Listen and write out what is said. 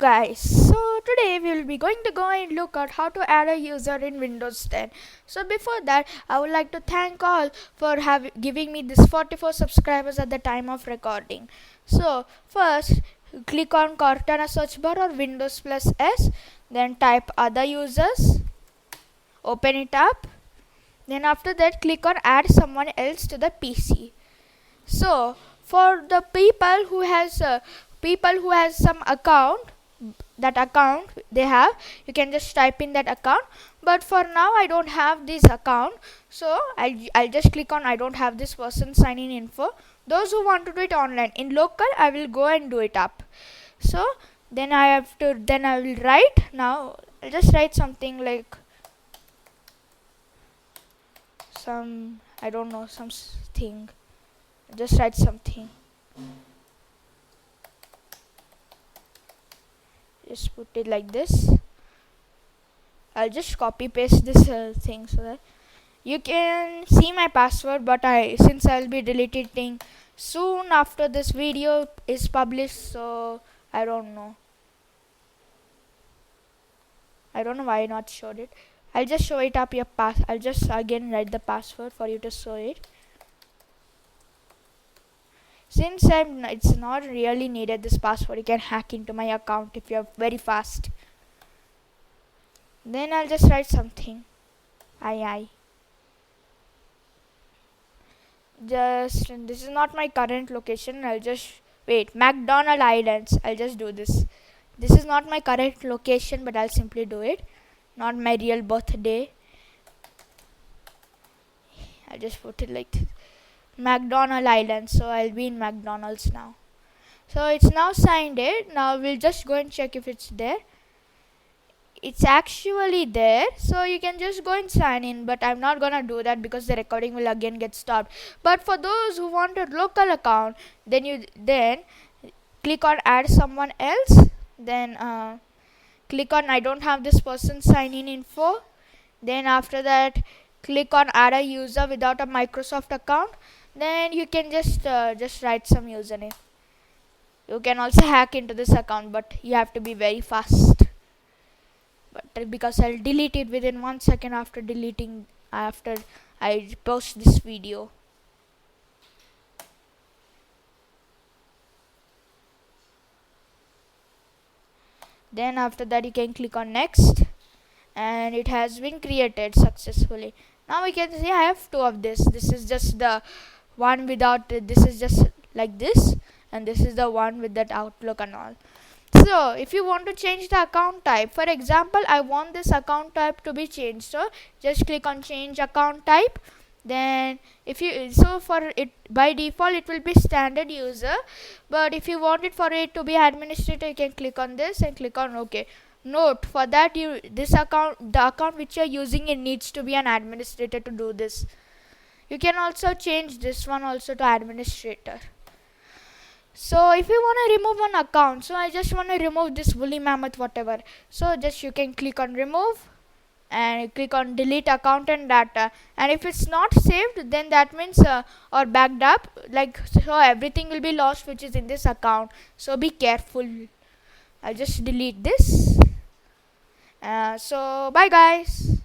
Guys, so today we will be going to go and look at how to add a user in Windows 10. So before that, I would like to thank all for giving me this 44 subscribers at the time of recording. So first, click on Cortana search bar or Windows plus S, then type other users, open it up, then after that click on add someone else to the PC. So for the people who has some account, that account they have, you can just type in that account. But for now I don't have this account, so I'll just click on I don't have this person sign in info. Those who want to do it online in local, I will go and do it up. So then I will write. Now I'll just write something like something. Just write something. Just put it like this. I'll just copy paste this thing so that you can see my password, but since I'll be deleting soon after this video is published, so I don't know why I not showed it. I'll just show it up I'll just again write the password for you to show it. Since it's not really needed this password, you can hack into my account if you're very fast. Then I'll just write something. This is not my current location. I'll just wait. McDonald Islands. I'll just do this. This is not my current location, but I'll simply do it. Not my real birthday. I'll just put it like this. McDonald Island. So I'll be in McDonald's now. So it's now signed in. Now we'll just go and check if it's there. It's actually there, so you can just go and sign in, but I'm not gonna do that because the recording will again get stopped. But for those who want a local account, then click on add someone else, then click on I don't have this person sign in info, then after that click on add a user without a Microsoft account. Then you can just write some username. You can also hack into this account, but you have to be very fast. But because I'll delete it within 1 second after I post this video. Then after that you can click on next, and it has been created successfully. Now we can see I have two of this. This is just the one without this is just like this, and this is the one with that Outlook and all. So if you want to change the account type, for example, I want this account type to be changed, so just click on change account type. Then for it, by default it will be standard user, but if you want it for it to be administrator, you can click on this and click on OK. Note, for that the account which you are using, it needs to be an administrator to do this. You can also change this one also to administrator. So if you want to remove one account, so I just want to remove this woolly mammoth whatever, so just you can click on remove and click on delete account and data, and if it's not saved, then that means or backed up, like, so everything will be lost which is in this account, so be careful. I'll just delete this. So bye guys.